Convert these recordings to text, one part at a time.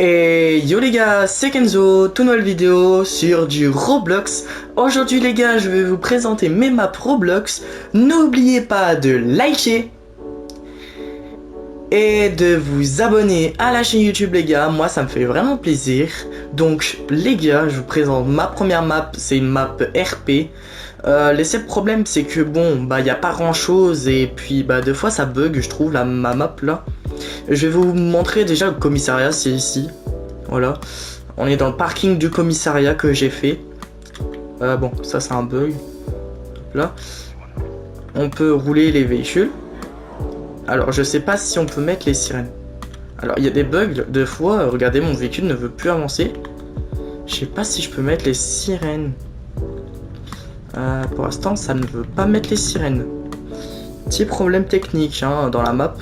Et yo les gars, c'est Kenzo, toute nouvelle vidéo sur du Roblox. Aujourd'hui les gars, je vais vous présenter mes maps Roblox. N'oubliez pas de liker et de vous abonner à la chaîne YouTube les gars, moi ça me fait vraiment plaisir. Donc les gars, je vous présente ma première map, c'est une map RP. Les seuls problèmes c'est que bon, bah y a pas grand chose et puis bah deux fois ça bug je trouve ma map là. Je vais vous montrer déjà le commissariat, c'est ici. Voilà. On est dans le parking du commissariat que j'ai fait. Bon, ça c'est un bug. Là. On peut rouler les véhicules. Alors, je sais pas si on peut mettre les sirènes. Alors, il y a des bugs. Deux fois, regardez, mon véhicule ne veut plus avancer. Je sais pas si je peux mettre les sirènes. Pour l'instant, ça ne veut pas mettre les sirènes. Petit problème technique hein, dans la map.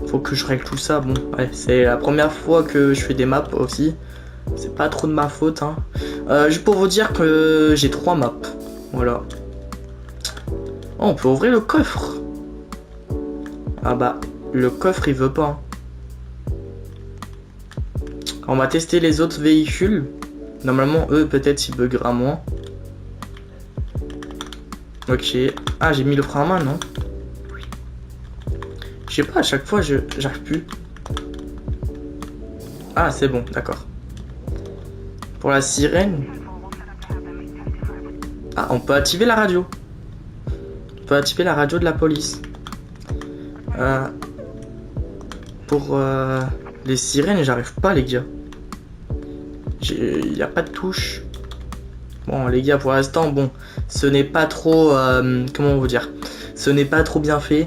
Faut que je règle tout ça. Bon, ouais, c'est la première fois que je fais des maps aussi. C'est pas trop de ma faute. Hein. Juste pour vous dire que j'ai 3 maps. Voilà. Oh, on peut ouvrir le coffre. Ah bah, le coffre il veut pas. On va tester les autres véhicules. Normalement, eux, peut-être ils buggera moins. Ok. Ah, j'ai mis le frein à main, non? Je sais pas, à chaque fois, j'arrive plus. Ah, c'est bon, d'accord. Pour la sirène... Ah, on peut activer la radio. On peut activer la radio de la police. Pour les sirènes, j'arrive pas, les gars. Il n'y a pas de touche. Bon, les gars, pour l'instant, bon, ce n'est pas trop... comment vous dire? Ce n'est pas trop bien fait.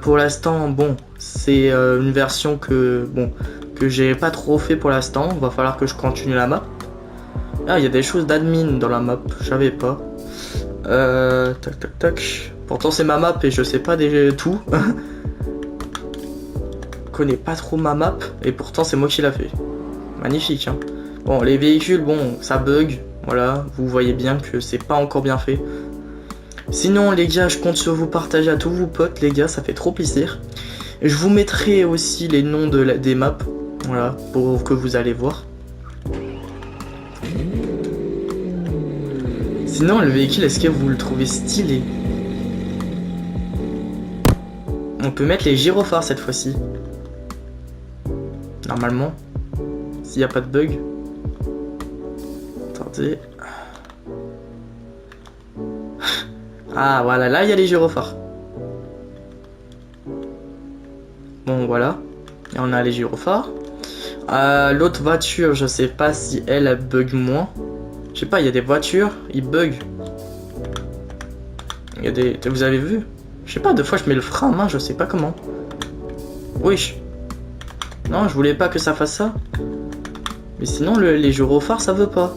Pour l'instant, bon, c'est une version que j'ai pas trop fait pour l'instant. Va falloir que je continue la map. Ah, il y a des choses d'admin dans la map, je savais pas. Tac tac tac. Pourtant c'est ma map et je sais pas tout. Je connais pas trop ma map et pourtant c'est moi qui l'a fait. Magnifique hein. Bon, les véhicules, bon, ça bug. Voilà, vous voyez bien que c'est pas encore bien fait. Sinon les gars, je compte sur vous partager à tous vos potes les gars, ça fait trop plaisir. Je vous mettrai aussi les noms des maps, voilà, pour que vous allez voir. Sinon le véhicule, est-ce que vous le trouvez stylé? On peut mettre les gyrophares cette fois-ci. Normalement, s'il n'y a pas de bug. Attendez. Ah voilà, là il y a les gyrophares. Bon voilà, et on a les gyrophares. L'autre voiture, je sais pas si elle bug moins. Je sais pas, il y a des voitures, ils bug. Il y a des... Vous avez vu? Je sais pas, deux fois je mets le frein à main, je sais pas comment. Oui. Non, je voulais pas que ça fasse ça. Mais sinon, les gyrophares, ça veut pas.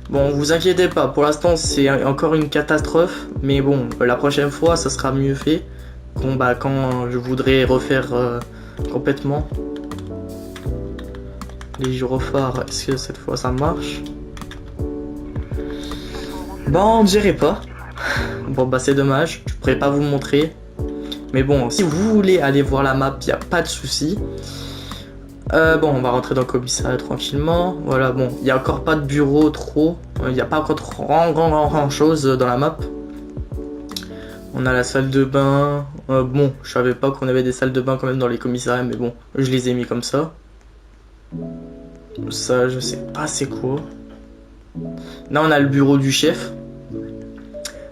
Bon, vous inquiétez pas, pour l'instant c'est encore une catastrophe, mais bon, la prochaine fois ça sera mieux fait quand je voudrais refaire complètement. Les gyrophares, est-ce que cette fois ça marche? Bon, on dirait pas. Bon bah c'est dommage, je pourrais pas vous montrer. Mais bon, si vous voulez aller voir la map, y a pas de souci. Bon, on va rentrer dans le commissariat tranquillement. Voilà, bon, il n'y a encore pas de bureau trop. Il n'y a pas encore grand chose dans la map. On a la salle de bain. Bon, je savais pas qu'on avait des salles de bain quand même dans les commissariats, mais bon, je les ai mis comme ça. Ça, je sais pas c'est quoi. Là, on a le bureau du chef.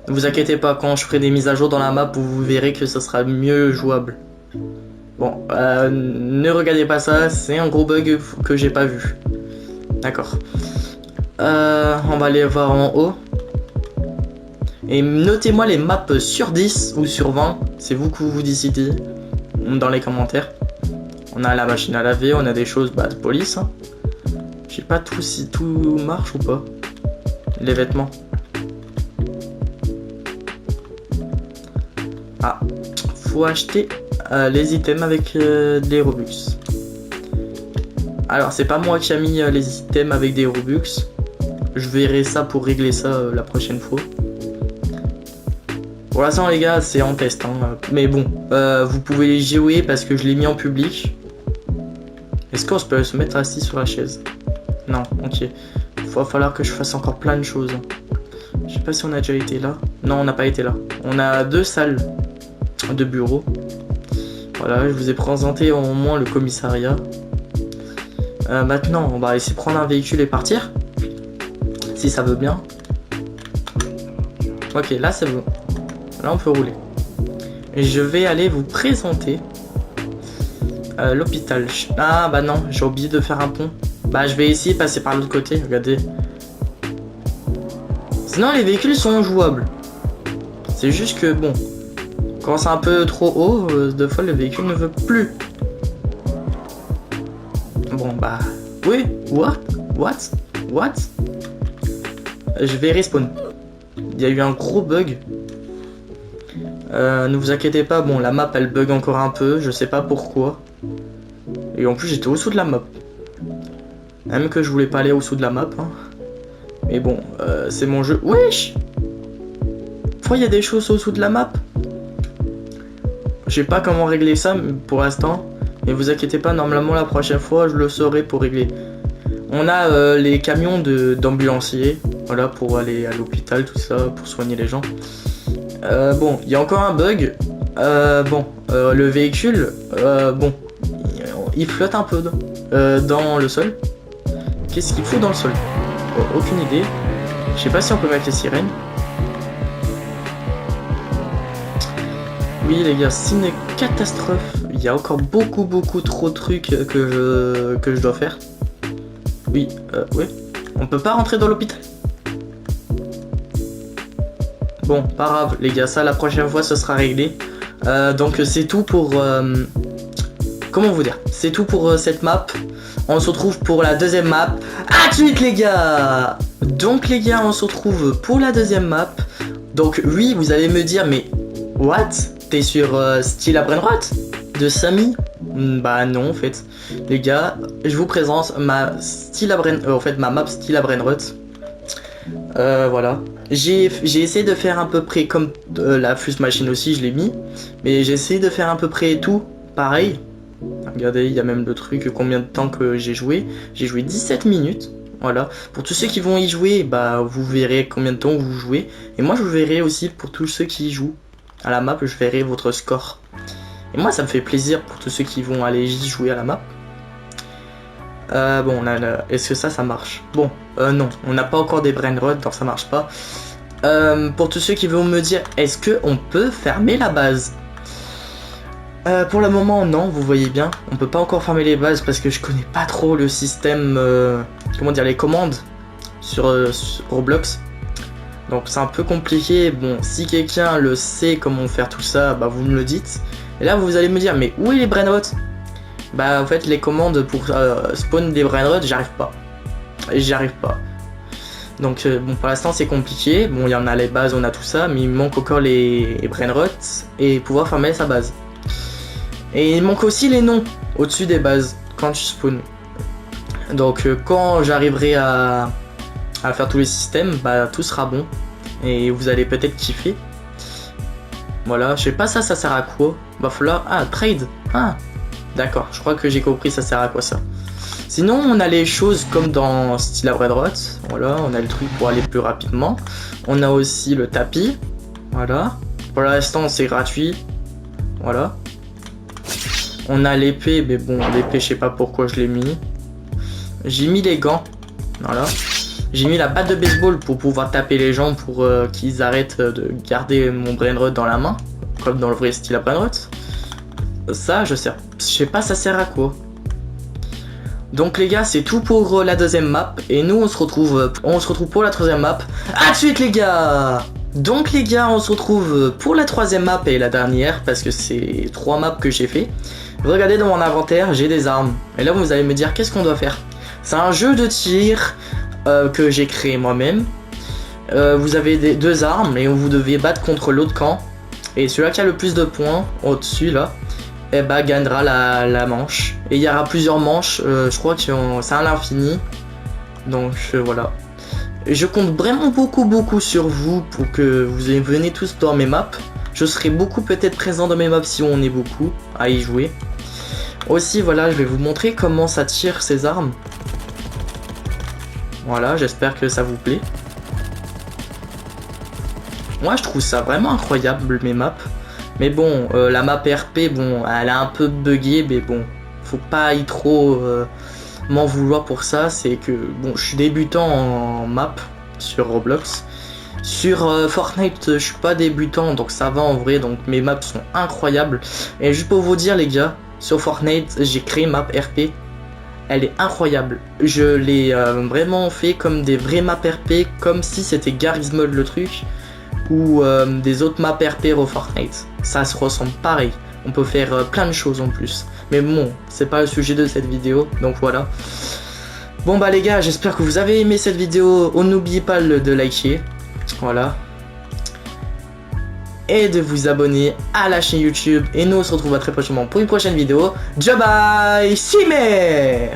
Ne vous inquiétez pas, quand je ferai des mises à jour dans la map, vous verrez que ça sera mieux jouable. Bon, ne regardez pas ça, c'est un gros bug que j'ai pas vu. D'accord. On va aller voir en haut. Et notez-moi les maps sur 10 ou sur 20. C'est vous que vous décidez dans les commentaires. On a la machine à laver, on a des choses de police. Hein. Je sais pas si tout marche ou pas. Les vêtements. Ah, faut acheter les items avec des Robux. Alors c'est pas moi qui a mis les items avec des Robux. Je verrai ça pour régler ça la prochaine fois. Pour l'instant les gars c'est en test hein. Mais bon vous pouvez les jouer parce que je l'ai mis en public. Est-ce qu'on peut se mettre assis sur la chaise? Non, ok. Il va falloir que je fasse encore plein de choses. Je sais pas si on a déjà été là. Non, on n'a pas été là. On a 2 salles de bureaux. Voilà, je vous ai présenté au moins le commissariat. Maintenant, on va essayer de prendre un véhicule et partir. Si ça veut bien. Ok, là c'est bon. Là on peut rouler. Et je vais aller vous présenter l'hôpital. Ah bah non, j'ai oublié de faire un pont. Bah je vais essayer de passer par l'autre côté, regardez. Sinon les véhicules sont jouables. C'est juste que bon, quand c'est un peu trop haut, deux fois le véhicule ne veut plus. Bon bah, oui, what? Je vais respawn. Il y a eu un gros bug. Ne vous inquiétez pas, bon la map elle bug encore un peu, je sais pas pourquoi. Et en plus j'étais au-dessous de la map. Même que je voulais pas aller au-dessous de la map. Hein. Mais bon, c'est mon jeu. Wesh! Pourquoi il y a des choses au-dessous de la map? Je sais pas comment régler ça pour l'instant. Mais vous inquiétez pas, normalement la prochaine fois je le saurai pour régler. On a les camions d'ambulanciers. Voilà, pour aller à l'hôpital, tout ça, pour soigner les gens. Bon, il y a encore un bug. Le véhicule, bon, il flotte un peu dans le sol. Qu'est-ce qu'il fout dans le sol? Aucune idée. Je sais pas si on peut mettre les sirènes. Oui les gars, c'est une catastrophe. Il y a encore beaucoup trop de trucs que je dois faire. Oui, ouais. On peut pas rentrer dans l'hôpital. Bon, pas grave les gars, ça la prochaine fois ce sera réglé. Donc c'est tout pour... comment vous dire? C'est tout pour cette map. On se retrouve pour la deuxième map. À tout de suite les gars. Donc les gars, on se retrouve pour la deuxième map. Donc oui, vous allez me dire, mais... What? T'es sur Stila Brainrot de Samy? Bah non en fait. Les gars, je vous présente ma ma map Stila Brainrot. Voilà. J'ai essayé de faire à peu près comme la Fuse Machine aussi, je l'ai mis. Mais j'ai essayé de faire à peu près tout pareil. Regardez, il y a même le truc, combien de temps que j'ai joué. J'ai joué 17 minutes. Voilà. Pour tous ceux qui vont y jouer, bah vous verrez combien de temps vous jouez. Et moi je verrai aussi pour tous ceux qui y jouent. À la map, je verrai votre score. Et moi ça me fait plaisir pour tous ceux qui vont aller y jouer à la map. Bon, est-ce que ça marche? Bon, non, on n'a pas encore des brainrots, donc ça marche pas. Pour tous ceux qui vont me dire, est-ce que on peut fermer la base? Pour le moment, non, vous voyez bien. On peut pas encore fermer les bases parce que je connais pas trop le système, comment dire, les commandes sur Roblox. Donc c'est un peu compliqué. Bon, si quelqu'un le sait comment faire tout ça, bah vous me le dites. Et là, vous allez me dire, mais où est les brainrots? Bah en fait les commandes pour spawn des brainrots, j'arrive pas. Donc bon, pour l'instant c'est compliqué. Bon, il y en a les bases, on a tout ça, mais il manque encore les brainrots et pouvoir fermer sa base. Et il manque aussi les noms au-dessus des bases quand tu spawns. Donc quand j'arriverai à faire tous les systèmes, bah tout sera bon et vous allez peut-être kiffer. Voilà, je sais pas ça sert à quoi. Va falloir... Ah, trade. Ah, d'accord, je crois que j'ai compris ça sert à quoi ça. Sinon, on a les choses comme dans Stila Brainrot. Voilà, on a le truc pour aller plus rapidement. On a aussi le tapis. Voilà. Pour l'instant, c'est gratuit. Voilà. On a l'épée, mais bon, l'épée, je sais pas pourquoi je l'ai mis. J'ai mis les gants. Voilà. J'ai mis la batte de baseball pour pouvoir taper les gens pour qu'ils arrêtent de garder mon brainrot dans la main. Comme dans le vrai Stila Brainrot. Ça, je sais pas ça sert à quoi. Donc les gars, c'est tout pour la deuxième map. Et nous, on se retrouve pour la troisième map. À tout de suite les gars. Donc les gars, on se retrouve pour la troisième map et la dernière. Parce que c'est 3 maps que j'ai fait. Regardez dans mon inventaire, j'ai des armes. Et là, vous allez me dire, qu'est-ce qu'on doit faire? C'est un jeu de tir que j'ai créé moi-même. Vous avez 2 armes et vous devez battre contre l'autre camp. Et celui-là qui a le plus de points au-dessus là, et bah gagnera la manche. Et il y aura plusieurs manches, je crois que c'est à l'infini. Donc voilà. Et je compte vraiment beaucoup sur vous pour que vous venez tous dans mes maps. Je serai beaucoup peut-être présent dans mes maps si on est beaucoup à y jouer. Aussi, voilà, je vais vous montrer comment ça tire ces armes. Voilà, j'espère que ça vous plaît. Moi, je trouve ça vraiment incroyable, mes maps. Mais bon, la map RP, bon, elle est un peu buggée, mais bon, faut pas y trop m'en vouloir pour ça. C'est que, bon, je suis débutant en map sur Roblox. Sur Fortnite, je suis pas débutant, donc ça va en vrai, donc mes maps sont incroyables. Et juste pour vous dire, les gars, sur Fortnite, j'ai créé une map RP. Elle est incroyable. Je l'ai vraiment fait comme des vraies maps RP, comme si c'était Garry's Mod le truc, ou des autres maps RP au Fortnite. Ça se ressemble pareil. On peut faire plein de choses en plus. Mais bon, c'est pas le sujet de cette vidéo, donc voilà. Bon bah les gars, j'espère que vous avez aimé cette vidéo. N'oubliez pas de liker. Voilà. Et de vous abonner à la chaîne YouTube. Et nous on se retrouve très prochainement pour une prochaine vidéo. Bye bye, Cimer.